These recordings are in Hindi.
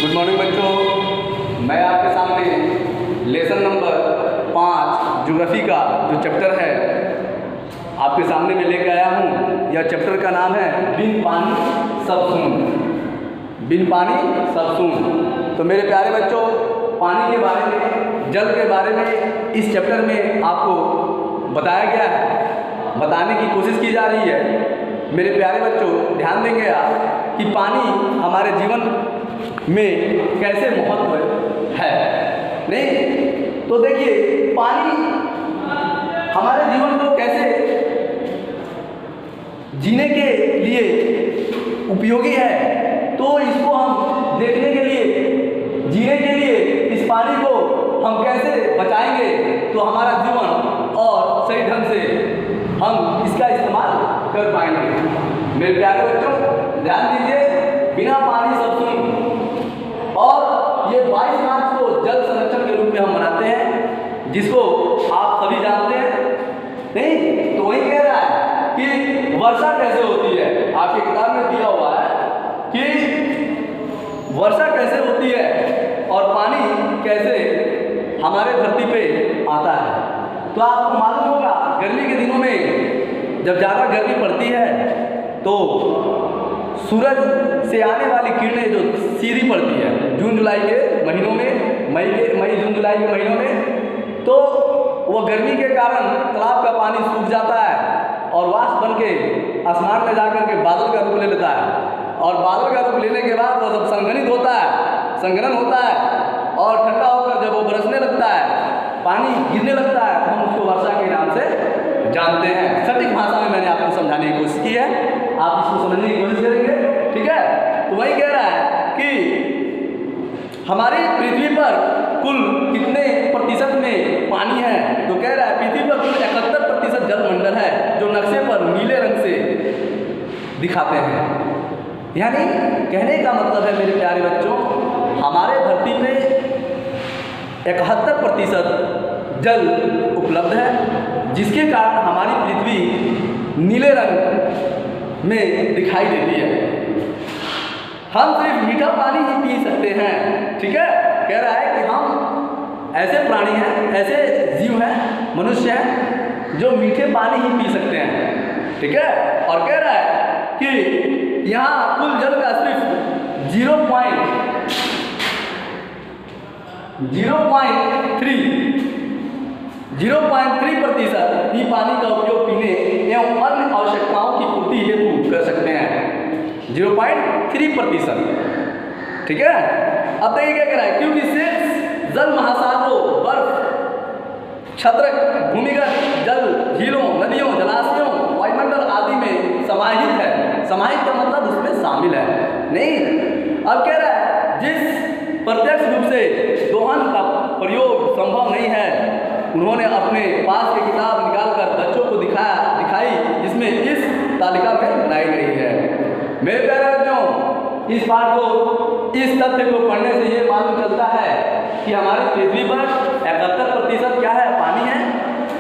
गुड मॉर्निंग बच्चों, मैं आपके सामने लेसन नंबर 5 ज्योग्राफी का जो चैप्टर है आपके सामने में लेकर आया हूँ। यह चैप्टर का नाम है बिन पानी सब सून। बिन पानी सब सून। तो मेरे प्यारे बच्चों, पानी के बारे में, जल के बारे में इस चैप्टर में आपको बताया गया है, बताने की कोशिश की जा रही है। मेरे प्यारे बच्चों, ध्यान देंगे आप कि पानी हमारे जीवन में कैसे महत्व है। नहीं तो देखिए, पानी हमारे जीवन को कैसे जीने के लिए उपयोगी है, तो इसको हम देखने के लिए, जीने के लिए इस पानी को हम कैसे बचाएंगे तो हमारा जीवन और सही ढंग से हम इसका इस्तेमाल कर पाएंगे। मेरे प्यारे बच्चों, ध्यान दीजिए, बिना पानी सब सून। और ये 22 मार्च को जल संरक्षण के रूप में हम मनाते हैं, जिसको आप सभी जानते हैं। नहीं तो वही कह रहा है कि वर्षा कैसे होती है। आपकी किताब में दिया हुआ है कि वर्षा कैसे होती है और पानी कैसे हमारे धरती पे आता है। तो आपको मालूम होगा, गर्मी के दिनों में जब ज़्यादा गर्मी पड़ती है तो सूरज से आने वाली किरणें जो सीधी पड़ती है जून जुलाई के महीनों में, मई जून जुलाई के महीनों में, तो वह गर्मी के कारण तालाब का पानी सूख जाता है और वाष्प बन के आसमान में जाकर के बादल का रूप ले लेता है। और बादल का रूप लेने के बाद वह जब संघनित होता है, संघनन होता है और ठंडा होकर जब वो बरसने लगता है, पानी गिरने लगता है, तो हम उसको वर्षा के नाम से जानते हैं। सटीक भाषा में मैंने आपको समझाने की कोशिश की है, आप इसको समझने की कोशिश करेंगे, ठीक है। तो वही कह रहा है कि हमारी पृथ्वी पर कुल कितने प्रतिशत में पानी है। तो कह रहा है पृथ्वी पर कुल 71% जलमंडल है, जो नक्शे पर नीले रंग से दिखाते हैं। यानी कहने का मतलब है मेरे प्यारे बच्चों, हमारे धरती पे 71% जल उपलब्ध है, जिसके कारण हमारी पृथ्वी नीले रंग में दिखाई देती है। हम सिर्फ मीठा पानी ही पी सकते हैं, ठीक है। कह रहा है कि हम ऐसे प्राणी हैं, ऐसे जीव हैं, मनुष्य हैं जो मीठे पानी ही पी सकते हैं, ठीक है। और कह रहा है कि यहाँ कुल जल का सिर्फ 0.3% ही पानी का उपयोग पीने एवं अन्य आवश्यकताओं की पूर्ति हेतु कर सकते हैं। 0.3%, ठीक है। अब देखिए क्या कह रहा है, क्योंकि शेष जल महासागरों, बर्फ, छत्रक, भूमिगत जल, झीलों, नदियों, जलाशयों, वायुमंडल आदि में समाहित है। समाहित का मतलब उसमें शामिल है। नहीं, अब कह रहा है जिस प्रत्यक्ष रूप से दोहन का प्रयोग संभव नहीं है, उन्होंने अपने पास की किताब निकालकर बच्चों को दिखाई, जिसमें इस तालिका में बनाई गई है। मेरे प्यारे बच्चों, इस पाठ को, इस तथ्य को पढ़ने से ये मालूम चलता है कि हमारी पृथ्वी पर 71% क्या है, पानी है,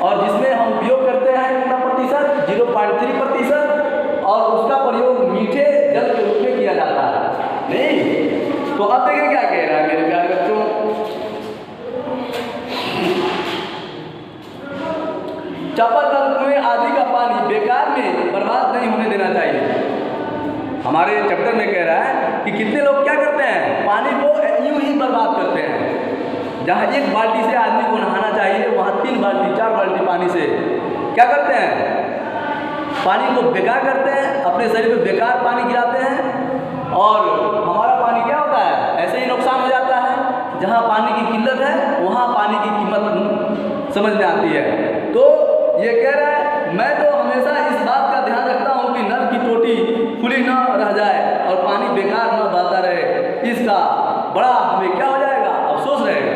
और जिसमें हम उपयोग करते हैं कितना प्रतिशत, 0.3%, और उसका प्रयोग मीठे जल के रूप में किया जाता है। नहीं तो अब देखिए क्या कह रहा है मेरे प्यारे बच्चों, चापाकल, कुएं आदि का पानी बेकार में बर्बाद नहीं होने देना चाहिए। हमारे चैप्टर में कह रहा है कि कितने लोग क्या करते हैं, पानी को यूं ही बर्बाद करते हैं। जहाँ 1 बाल्टी से आदमी को नहाना चाहिए, वहाँ 3 बाल्टी 4 बाल्टी पानी से क्या करते हैं, पानी को बेकार करते हैं, अपने शरीर पे बेकार पानी गिराते हैं, और हमारा पानी क्या होता है, ऐसे ही नुकसान हो जाता है। जहाँ पानी की किल्लत है, वहाँ पानी की कीमत समझ में आती है। तो ये कह रहा है, मैं तो हमेशा इस बात का ध्यान रखता हूँ कि नल की टोटी खुली न रह जाए और पानी बेकार न बहता रहे। इसका बड़ा हमें क्या हो जाएगा, अफसोस रहेगा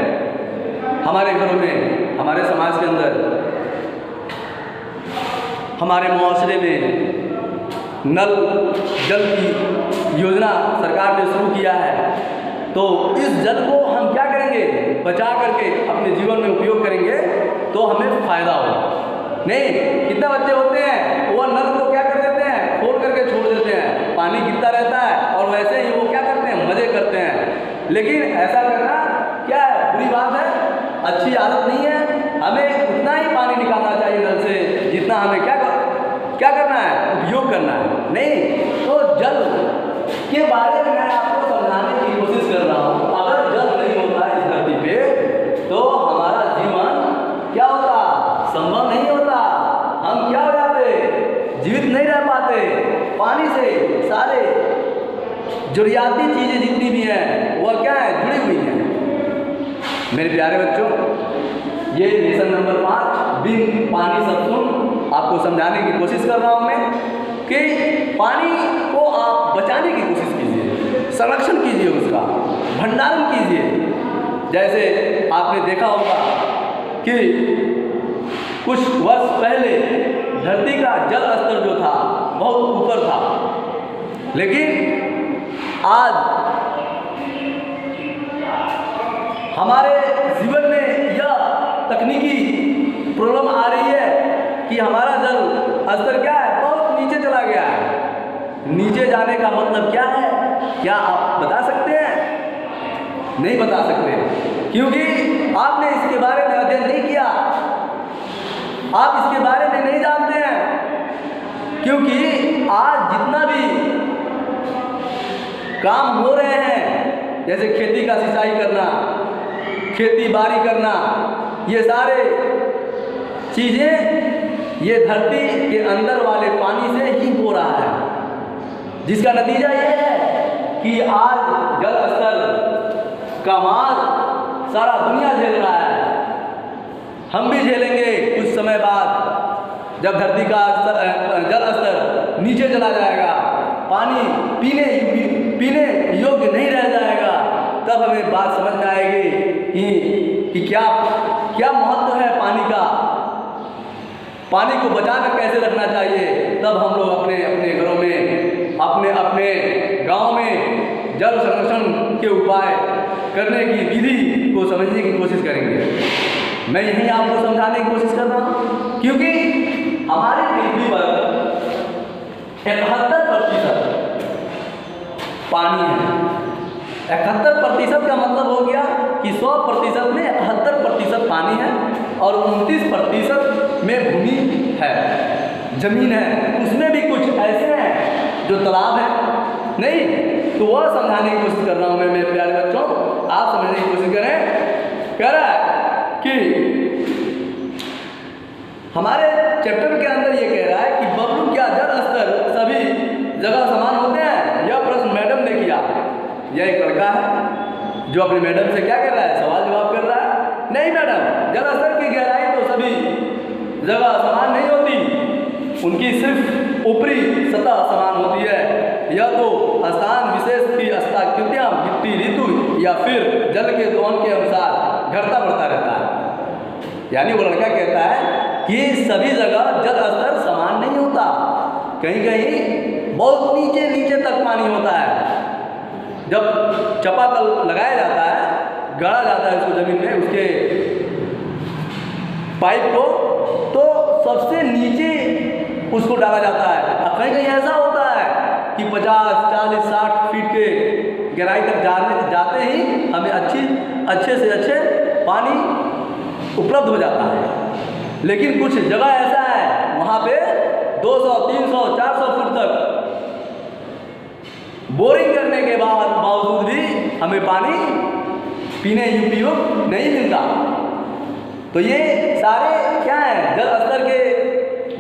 हमारे घरों में, हमारे समाज के अंदर, हमारे मुआशरे में नल जल की योजना सरकार ने शुरू किया है। तो इस जल को हम क्या करेंगे, बचा करके अपने जीवन में उपयोग करेंगे तो हमें फायदा होगा। नहीं, कितने बच्चे होते हैं वो नल को क्या कर देते हैं, खोल करके छोड़ देते हैं, पानी गिरता रहता है और वैसे ही वो क्या करते हैं, मजे करते हैं। लेकिन ऐसा करना क्या है, बुरी बात है, अच्छी आदत नहीं है। हमें उतना ही पानी निकालना चाहिए नल से जितना हमें क्या करना है, उपयोग करना है। नहीं तो जल के बारे में मैं आपको समझाने की कोशिश कर रहा हूँ। अगर जल नहीं होता इस धरती पे तो हमारा जीवन क्या होता, संभव नहीं होता। हम क्या हो जाते, जीवित नहीं रह पाते। पानी से सारे जरूरियाती चीज़ें जितनी भी हैं वह क्या है, जुड़ी हुई हैं। मेरे प्यारे बच्चों, ये लेसन नंबर 5 बिन पानी सब सुन आपको समझाने की कोशिश कर रहा हूँ मैं कि पानी को आप बचाने की कोशिश कीजिए, संरक्षण कीजिए, उसका भंडारण कीजिए। जैसे आपने देखा होगा कि कुछ वर्ष पहले धरती का जल स्तर जो था बहुत ऊपर था, लेकिन आज हमारे जीवन में यह तकनीकी प्रॉब्लम आ रही है कि हमारा जल स्तर क्या है, बहुत नीचे चला गया है। नीचे जाने का मतलब क्या है, क्या आप बता सकते हैं? नहीं बता सकते, क्योंकि आपने इसके बारे में अध्ययन नहीं किया, आप इसके बारे में नहीं जानते हैं। क्योंकि आज जितना भी काम हो रहे हैं, जैसे खेती का सिंचाई करना, खेती बाड़ी करना, ये सारे चीज़ें ये धरती के अंदर वाले पानी से ही हो रहा है, जिसका नतीजा ये है कि आज जल स्तर का मार सारा दुनिया झेल रहा है। हम भी झेलेंगे कुछ समय बाद, जब धरती का जल स्तर नीचे चला जाएगा, पानी पीने योग्य नहीं रह जाएगा, तब हमें बात समझ में आएगी कि क्या महत्व है पानी का, पानी को बचाकर कैसे रखना चाहिए। तब हम लोग अपने घरों में, अपने गांव में जल संरक्षण के उपाय करने की विधि को समझने की कोशिश करेंगे। मैं यही आपको समझाने की कोशिश कर रहा हूँ, क्योंकि हमारी पृथ्वी पर 71% पानी है। 71% का मतलब हो गया कि 100% में 71% पानी है और 29% में भूमि है, जमीन है। उसमें भी कुछ ऐसे हैं जो तालाब है, नहीं तो वह समझाने की कोशिश कर रहा हूँ मैं। मेरे प्यारे बच्चों, आप समझने की कोशिश करें। कह रहा है कि हमारे चैप्टर के अंदर ये कह रहा है कि बबलू क्या जल स्तर सभी जगह समान होते हैं? यह प्रश्न मैडम ने किया। यह एक लड़का है जो अपनी मैडम से क्या कर रहा है, सवाल जवाब कर रहा है। नहीं मैडम, जल स्तर की गहराई तो सभी जगह समान नहीं होती, उनकी सिर्फ ऊपरी सतह समान होती है। यह तो स्थान विशेष की अस्ताकृतियाँ, मिट्टी, ऋतु या फिर जल के दोहन के अनुसार घटता बढ़ता रहता है। यानी वो लड़का कहता है कि सभी जगह जल स्तर समान नहीं होता, कहीं कहीं बहुत नीचे तक पानी होता है। जब चापाकल लगाया जाता है, गाड़ा जाता है उसको जमीन में, उसके पाइप को, तो सबसे नीचे उसको डाला जाता है। अब कहीं कहीं ऐसा होता है कि 50, 40, 60 फीट के गहराई तक जाते ही हमें अच्छे से अच्छे पानी उपलब्ध हो जाता है। लेकिन कुछ जगह ऐसा है वहाँ पे 200, 300, 400 फुट तक बोरिंग करने के बावजूद भी हमें पानी पीने योग्य नहीं मिलता। तो ये सारे क्या हैं, जल स्तर के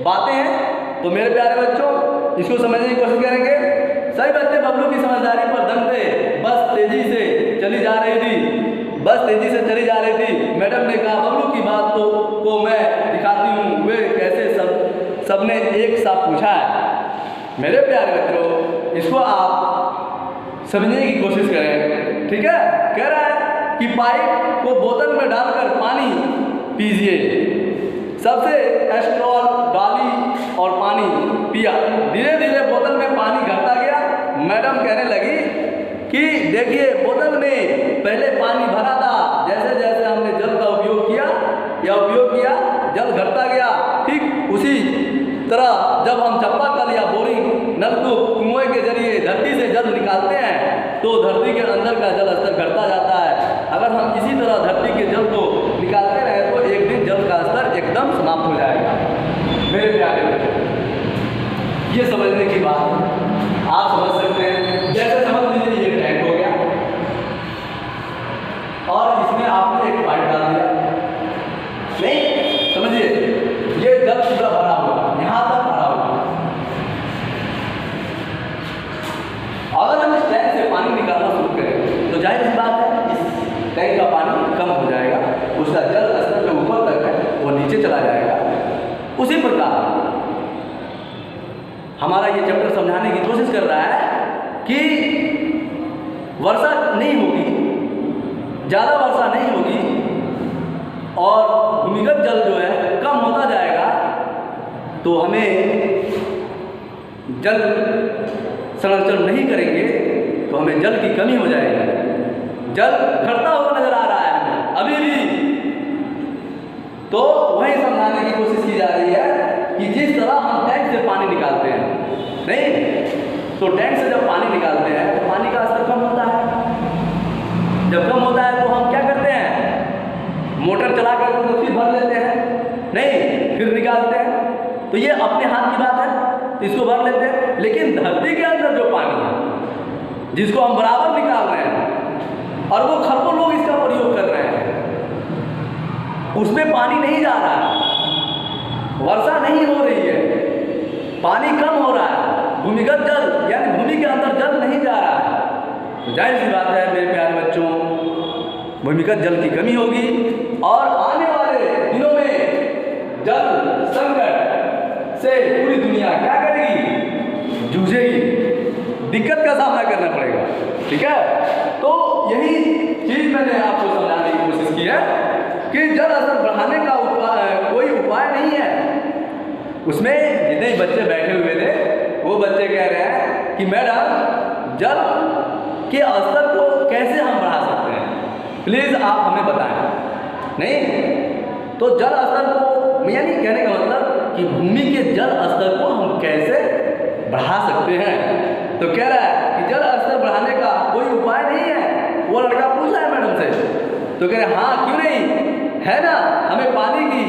बातें हैं। तो मेरे प्यारे बच्चों, इसको समझने की कोशिश करेंगे। सभी बच्चे बबलू की समझदारी पर दंग थे, बस तेजी से चली जा रही थी। मैडम ने कहा बबलू की बात को मैं दिखाती हूँ, वे कैसे सबने एक साथ पूछा है। मेरे प्यारे बच्चों, इसको आप समझने की कोशिश करें, ठीक है। कह रहा है कि पाइप को बोतल में डालकर पानी पीजिए। सबसे एस्ट्रॉल डाली और पानी पिया। धीरे धीरे बोतल में पानी घटता गया। मैडम कहने लगी कि देखिए, बोतल में पहले पानी भरा था, जैसे जैसे हमने जल का उपयोग किया जल घटता गया। ठीक उसी तरह जब हम चापाकल या बोरिंग, नलकूप, कुएं के जरिए धरती से जल निकालते हैं तो धरती के अंदर का जल स्तर घटता जाता है। अगर हम इसी तरह धरती के जल को निकालते रहे तो एक दिन जल का स्तर एकदम समाप्त हो जाएगा। मेरे प्यारे बच्चों, ये समझने की बात आप समझ सकते हैं। जैसे समझ लीजिए ये टैंक हो गया और इसमें आपने एक पाइप डाल दिया, नहीं समझिए ये जल पूरा भरा हुआ, यहाँ तक भरा हुआ। अगर हम इस टैंक से पानी निकालना शुरू करें तो जाहिर सी बात है इस टैंक का पानी कम हो जाएगा, उसका जल स्तर जो ऊपर तक है वो नीचे चला जाएगा। उसी प्रकार हमारा ये चैप्टर समझाने की कोशिश कर रहा है कि वर्षा नहीं होगी, ज़्यादा वर्षा नहीं होगी और भूमिगत जल जो है कम होता जाएगा, तो हमें जल संरक्षण नहीं करेंगे तो हमें जल की कमी हो जाएगी। जल घटता हुआ नजर आ रहा है अभी भी, तो वही समझाने की कोशिश की जा रही है कि जिस तरह हम टैंक से पानी निकालते हैं, नहीं तो टैंक से जब पानी निकालते हैं तो पानी का स्तर कम होता है। जब कम होता है तो हम क्या करते हैं, मोटर चला कर तो फिर भर लेते हैं, नहीं फिर निकालते हैं। तो ये अपने हाथ की बात है, तो इसको भर लेते हैं। लेकिन धरती के अंदर जो पानी है जिसको हम बराबर निकाल रहे हैं और वो खरबों लोग इसका प्रयोग कर रहे हैं, उसमें पानी नहीं जा रहा है, वर्षा नहीं हो रही है, पानी कम हो रहा है, भूमिगत जल यानी भूमि के अंदर जल नहीं जा रहा है। तो जाहिर सी बात है मेरे प्यारे बच्चों, भूमिगत जल की कमी होगी और आने वाले दिनों में जल संकट से पूरी दुनिया क्या करेगी, जूझेगी, दिक्कत का सामना करना पड़ेगा। ठीक है, तो यही चीज मैंने आपको समझाने की कोशिश की है कि जल स्तर बढ़ाने का कोई उपाय नहीं है। उसमें जितने बच्चे बैठे हुए थे वो बच्चे कह रहे हैं कि मैडम जल के स्तर को कैसे हम बढ़ा सकते हैं, प्लीज आप हमें बताएं। नहीं तो जल स्तर को यानी कहने का मतलब कि भूमि के जल स्तर को हम कैसे बढ़ा सकते हैं। तो कह रहा है कि जल स्तर बढ़ाने का कोई उपाय नहीं है। वो लड़का पूछ रहा है मैडम से, तो कह रहे हाँ क्यों नहीं है ना, हमें पानी की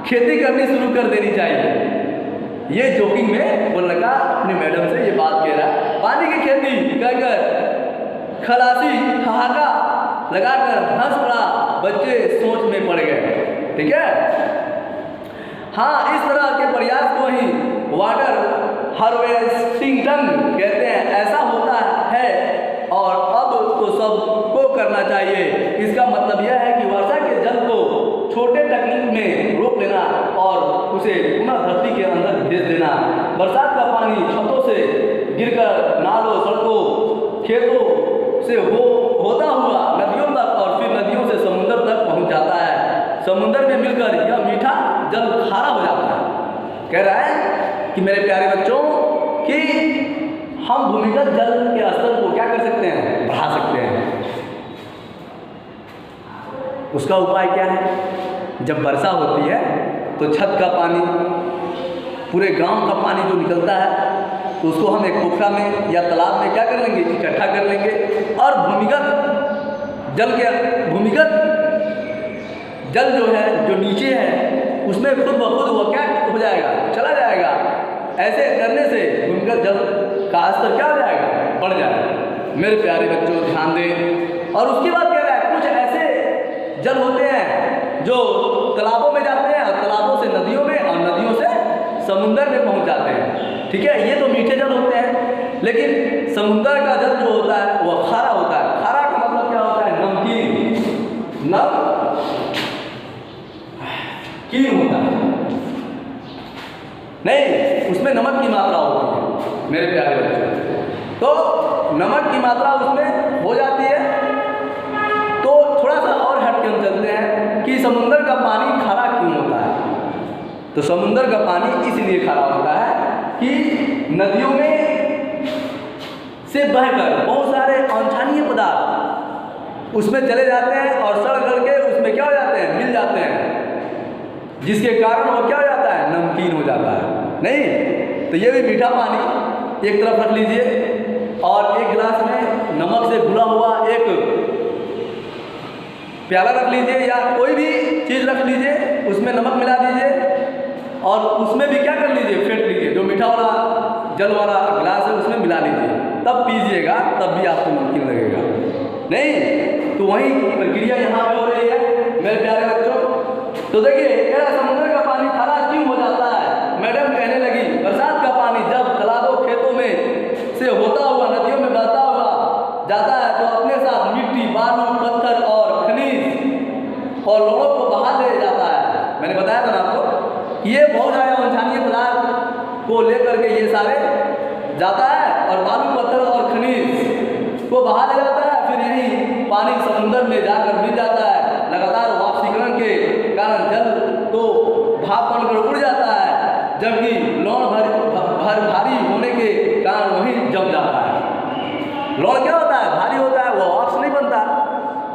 खेती करनी शुरू कर देनी चाहिए। ये जोकिंग में वो लड़का अपने मैडम से ये बात कह रहा है। पानी की खेती कहकर खलासी ठहाका लगाकर हंस पड़ा, बच्चे सोच में पड़ गए। ठीक है, हाँ इस तरह के प्रयास को ही वाटर हार्वेस्टिंग कहते हैं। ऐसा होता है और अब तो सबको करना चाहिए। इसका मतलब यह है कि वर्षा के जल को छोटे तकनीक में रोक लेना और उसे पुनः धरती के अंदर भेज देना। बरसात का पानी छतों से गिरकर नालों, सड़कों, खेतों से होता हुआ नदियों तक और फिर नदियों से समुद्र तक पहुंच जाता है। समुद्र में मिलकर यह मीठा जल खारा हो जाता है। कह रहा है कि मेरे प्यारे बच्चों कि हम भूमिगत जल के स्तर को क्या कर सकते हैं, बढ़ा सकते हैं। उसका उपाय क्या है, जब वर्षा होती है तो छत का पानी, पूरे गांव का पानी जो निकलता है तो उसको हम एक पोखरा में या तालाब में क्या कर लेंगे, इकट्ठा कर लेंगे और भूमिगत जल जो है जो नीचे है उसमें खुद ब खुद वो क्या हो जाएगा, चला जाएगा। ऐसे करने से भूमिगत जल का स्तर क्या हो जाएगा, बढ़ जाएगा। मेरे प्यारे बच्चों ध्यान दें। और उसके बाद कह रहा है कुछ ऐसे जल होते हैं जो तालाबों में जाते हैं और तालाबों से नदियों में और नदियों से समुद्र में पहुंच जाते हैं। ठीक है, ये तो मीठे जल होते हैं, लेकिन समुद्र का जल जो होता है वह खारा होता है। खारा का मतलब क्या होता है, नमकीन, नमकीन होता है, नहीं उसमें नमक की मात्रा होती है। मेरे प्यारे बच्चों, तो नमक की मात्रा उसमें हो जाती है। तो थोड़ा सा और हट के हम चलते हैं कि समुद्र का पानी खारा क्यों होता है। तो समुद्र का पानी इसलिए खारा होता है कि नदियों में से बहकर बहुत सारे अनछानीय पदार्थ उसमें चले जाते हैं और सड़ करके उसमें क्या हो जाते हैं, मिल जाते हैं, जिसके कारण वो क्या हो जाता है, नमकीन हो जाता है। नहीं तो ये भी मीठा पानी एक तरफ रख लीजिए और एक गिलास में नमक से घुला हुआ एक प्याला रख लीजिए या कोई भी चीज़ रख लीजिए, उसमें नमक मिला दीजिए और उसमें भी क्या कर लीजिए, फेंट लीजिए। जो मीठा वाला जल वाला गिलास है उसमें मिला लीजिए, तब पीजिएगा, तब भी आपको नमकीन लगेगा। नहीं तो वही प्रक्रिया यहाँ पे हो रही है मेरे प्यारे बच्चों। तो देखिए यार, समुद्र का पानी खारा क्यों हो जाता है? मैडम कहने लगी बरसात का पानी जब तालाबों खेतों में से होता हुआ नदियों में बहता हुआ जाता है तो अपने साथ मिट्टी, बालू, पत्थर और खनिज और लोगों को बहा ले जाता है। मैंने बताया था ना आपको, ये बहुत सारे अनजानिए पदार्थ को लेकर के ये सारे जाता है और बालू, पत्थर और खनिज को बहा ले जाता है। फिर यही पानी समुद्र में जाकर मिल जाता है। लगातार वाष्पीकरण के कारण जल तो भाप बनकर उड़ जाता है, जबकि लौण भारी होने के कारण वही जम जाता है। लौण क्या होता है? भारी होता है, वो वाष्प नहीं बनता,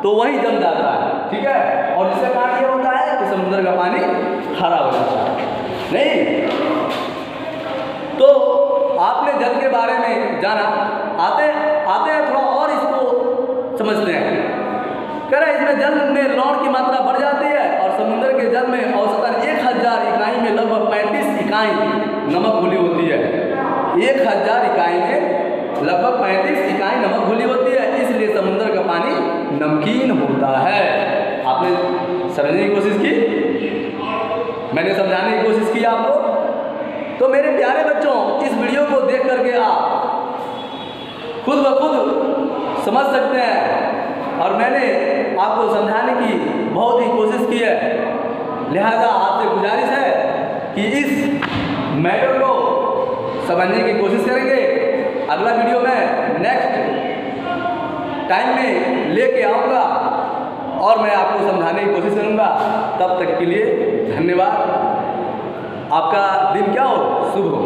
तो वही जम जाता है। ठीक है, और इससे कारण ये होता है कि समुद्र का पानी खारा हो जाता है। नहीं तो आपने जल के बारे में जाना, आते हैं थोड़ा और इसको समझते हैं। कह रहे इसमें जल में लौण की मात्रा बढ़ जाती है और समुद्र के जल में औसतन 1000 इकाई में लगभग 35 इकाई नमक घुली होती है। 1000 इकाई में लगभग 35 इकाई नमक घुली होती है, इसलिए समुद्र का पानी नमकीन होता है। आपने समझने की कोशिश की, मैंने समझाने की कोशिश की आपको। तो मेरे प्यारे बच्चों, इस वीडियो को देख करके आप खुद ब खुद समझ सकते हैं और मैंने आपको समझाने की बहुत ही कोशिश की है। लिहाजा आपसे गुजारिश है कि इस मैटर को समझने की कोशिश करेंगे। अगला वीडियो मैं नेक्स्ट टाइम में लेके आऊँगा और मैं आपको समझाने की कोशिश करूँगा। तब तक के लिए धन्यवाद। आपका दिन क्या हो, शुभ हो।